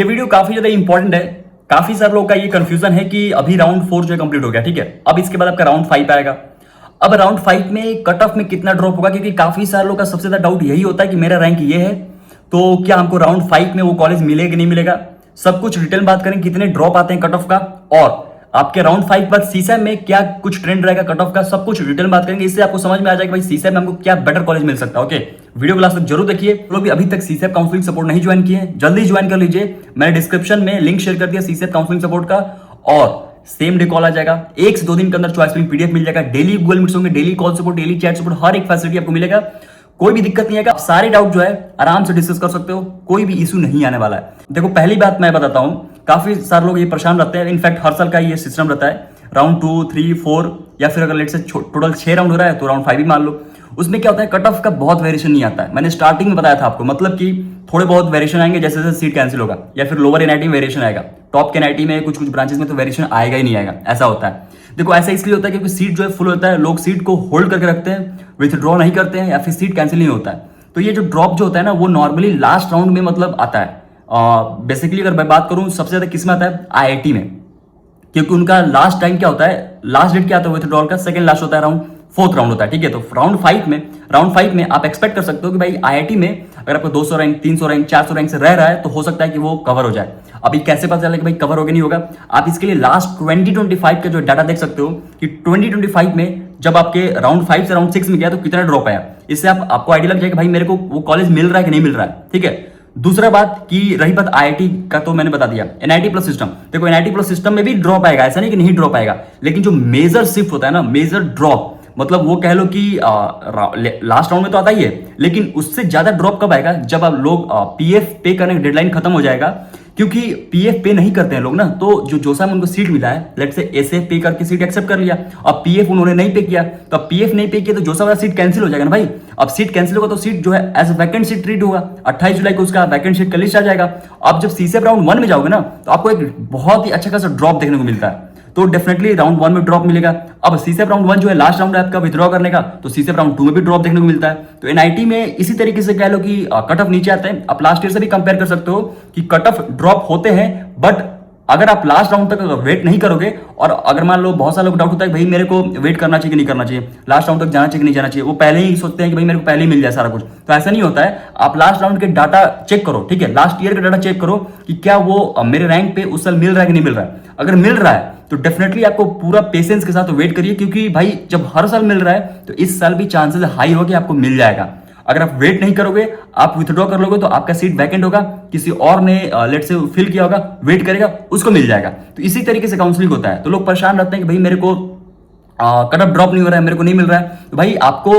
ये वीडियो काफी ज्यादा इंपॉर्टेंट है। काफी सारे लोगों का ये कंफ्यूजन है कि अभी राउंड 4 जो है कंप्लीट हो गया, ठीक है। अब इसके बाद आपका राउंड 5 आएगा। अब राउंड 5 में कट ऑफ में कितना ड्रॉप होगा, क्योंकि काफी सारे लोगों का सबसे ज्यादा डाउट यही होता है कि मेरा रैंक ये है तो क्या हमको राउंड 5 में वो कॉलेज मिलेगा कि नहीं मिलेगा। सब कुछ डिटेल बात करें, कितने ड्रॉप आते हैं कट ऑफ का, और आपके राउंड 5 बाद सीसैट में क्या कुछ ट्रेंड रहेगा कट ऑफ का, सब कुछ डिटेल बात करेंगे। इससे आपको समझ में आ जाएगा भाई सीसैट में हमको क्या बेटर कॉलेज मिल सकता है। ओके, वीडियो क्लास तक जरूर देखिए। लोग भी अभी तक सीसैट काउंसलिंग सपोर्ट नहीं ज्वाइन किए हैं, जल्दी ज्वाइन कर लीजिए। मैंने डिस्क्रिप्शन में लिंक शेयर कर दिया सीसैट काउंसलिंग सपोर्ट का, और सेम डे कॉल आ जाएगा। 1 से 2 दिन के अंदर चॉइस फिलिंग पीडीएफ मिल जाएगा। डेली गूगल मीट्स होंगे, daily call support, daily chat support, हर एक फैसिलिटी आपको मिलेगा। कोई भी दिक्कत नहीं है, आप सारे डाउट जो है आराम से डिस्कस कर सकते हो, कोई भी इशू नहीं आने वाला है। देखो, पहली बात मैं बताता हूं, काफी सारे लोग ये परेशान रहते हैं। इनफैक्ट हर साल का ये सिस्टम रहता है, राउंड 2, 3, 4 या फिर अगर लेट से टोटल 6 राउंड हो रहा है तो राउंड 5 भी मान लो। उसमें क्या होता है, कट ऑफ का बहुत वेरिएशन नहीं आता है। मैंने स्टार्टिंग में बताया था आपको, मतलब कि थोड़े बहुत वेरिएशन आएंगे जैसे जैसे सीट कैंसिल होगा, या फिर लोअर एनआईटी में वेरिएशन आएगा। टॉप के एनआईटी में कुछ कुछ ब्रांचेस में तो वेरिएशन आएगा ही नहीं आएगा, ऐसा होता है। देखो, ऐसा इसलिए होता है क्योंकि सीट जो है फुल होता है, लोग सीट को होल्ड करके रखते हैं, विथड्रॉ नहीं करते हैं, या फिर सीट कैंसिल नहीं होता है। तो ये जो ड्रॉप जो होता है ना, वो नॉर्मली लास्ट राउंड में मतलब आता है। बेसिकली अगर मैं बात करूं, सबसे ज्यादा किसमें आता है, आईआईटी में, क्योंकि उनका लास्ट टाइम क्या होता है, लास्ट डेट क्या आता है विथड्रॉल का, सेकंड लास्ट होता है, राउंड 4th राउंड होता है, ठीक है। तो राउंड 5 में आप एक्सपेक्ट कर सकते हो कि भाई आईआईटी में अगर आपको 200 रैंक, 300 रैंक, 400 रैंक से रह रहा है तो हो सकता है कि वो कवर हो जाए। अभी कैसे पता चलेगा कि भाई कवर होगा नहीं होगा, आप इसके लिए लास्ट 2025 का जो डाटा देख सकते हो कि 2025 में जब आपके राउंड 5 से राउंड 6 में गया तो कितना ड्रॉप आया। इससे आपको आइडिया लग जाएगा भाई मेरे को वो कॉलेज मिल रहा है कि नहीं मिल रहा है, ठीक है। दूसरा बात की रही बात आईआईटी का, तो मैंने बता दिया। एनआईटी प्लस सिस्टम, देखो एनआईटी प्लस सिस्टम में भी ड्रॉप आएगा, ऐसा नहीं कि नहीं ड्रॉप आएगा, लेकिन जो मेजर शिफ्ट होता है ना, मेजर ड्रॉप, मतलब वो कह लो कि लास्ट राउंड में तो आता ही है, लेकिन उससे ज्यादा ड्रॉप कब आएगा, जब आप लोग पीएफ पे करने का डेडलाइन खत्म हो जाएगा। क्योंकि पीएफ पे नहीं करते हैं लोग ना, तो जो जोसा में उनको सीट मिला है, लेट से एसए पे करके सीट एक्सेप्ट कर लिया, अब पीएफ उन्होंने नहीं पे किया, तो अब पीएफ नहीं पे किया तो जोसा वाला सीट कैंसिल हो जाएगा ना भाई। अब सीट कैंसिल होगा तो सीट जो है एज वैकेंट सीट ट्रीट होगा। 28 जुलाई को उसका वैकेंट सीट का लिस्ट आ जाएगा। अब जब सीसेप राउंड 1 में जाओगे ना, तो आपको एक बहुत ही अच्छा खासा ड्रॉप देखने को मिलता है। तो डेफिनेटली राउंड 1 में ड्रॉप मिलेगा। अब सीसेप राउंड 1 जो है लास्ट राउंड है आपका विथड्रॉ करने का, तो सीसेप राउंड 2 में भी ड्रॉप देखने को मिलता है। तो एनआईटी में इसी तरीके से कह लो कि कट ऑफ नीचे आते हैं। आप लास्ट ईयर से भी कंपेयर कर सकते हो कि कट ऑफ ड्रॉप होते हैं, बट अगर आप लास्ट राउंड तक वेट नहीं करोगे, और अगर मान लो बहुत सारे लोग डाउट होता है कि भाई मेरे को वेट करना चाहिए कि नहीं करना चाहिए, लास्ट राउंड तक जाना चाहिए कि नहीं जाना चाहिए, वो पहले ही सोचते हैं कि भाई मेरे को पहले ही मिल जाए सारा कुछ। तो ऐसा नहीं होता है। आप लास्ट राउंड के डाटा चेक करो, ठीक है, लास्ट ईयर का डाटा चेक करो कि क्या वो मेरे रैंक पे उस साल मिल रहा है कि नहीं मिल रहा है। अगर मिल रहा है तो डेफिनेटली आपको पूरा पेशेंस के साथ वेट करिए, क्योंकि भाई जब हर साल मिल रहा है तो इस साल भी चांसेस हाई हो कि आपको मिल जाएगा। अगर आप वेट नहीं करोगे, आप विथड्रॉ कर लोगे, तो आपका सीट वैकेंट होगा, किसी और ने लेट से फिल किया होगा, वेट करेगा, उसको मिल जाएगा। तो इसी तरीके से काउंसलिंग होता है। तो लोग परेशान रहते हैं कि भाई मेरे को कट ऑफ ड्रॉप नहीं हो रहा है, मेरे को नहीं मिल रहा है। तो भाई आपको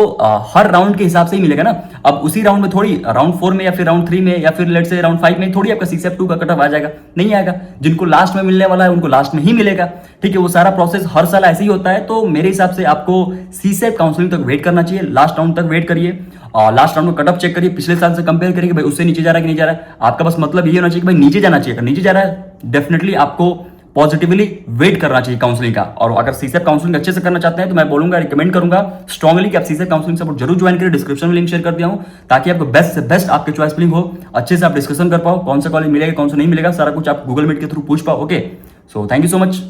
हर राउंड के हिसाब से ही मिलेगा ना। अब उसी राउंड में थोड़ी राउंड 4 में या फिर राउंड 3 में या फिर लेट से राउंड 5 में थोड़ी आपका सीसेप 2 का कट ऑफ आ जाएगा, नहीं आएगा। जिनको लास्ट में मिलने वाला है उनको लास्ट में ही मिलेगा, ठीक है। वो सारा प्रोसेस हर साल ऐसे ही होता है। तो मेरे हिसाब से आपको सीसेप काउंसलिंग तक वेट करना चाहिए, लास्ट राउंड तक वेट करिए, लास्ट राउंड में कट ऑफ चेक करिए, पिछले साल से कंपेयर करिए भाई उससे नीचे जा रहा है कि नहीं जा रहा है। आपका बस मतलब ये होना चाहिए कि भाई नीचे जाना चाहिए। अगर नीचे जा रहा है डेफिनेटली आपको पॉजिटिवली वेट करना चाहिए काउंसलिंग का। और अगर सीसेप काउंसलिंग अच्छे से करना चाहते हैं तो मैं बोलूंगा, रिकमेंड करूंगा स्ट्रांगली कि आप सीसेप काउंसलिंग सपोर्ट जरूर ज्वाइन करिए। डिस्क्रिप्शन में लिंक शेयर कर दिया हूं, ताकि आपको बेस्ट से बेस्ट आपके चॉइस फिलिंग हो, अच्छे से आप डिस्कशन कर पाओ, कौन सा कॉलेज मिलेगा कौन सा नहीं मिलेगा, सारा कुछ आप गूगल मीट के थ्रू पूछ पाओ। Okay, so thank you so much.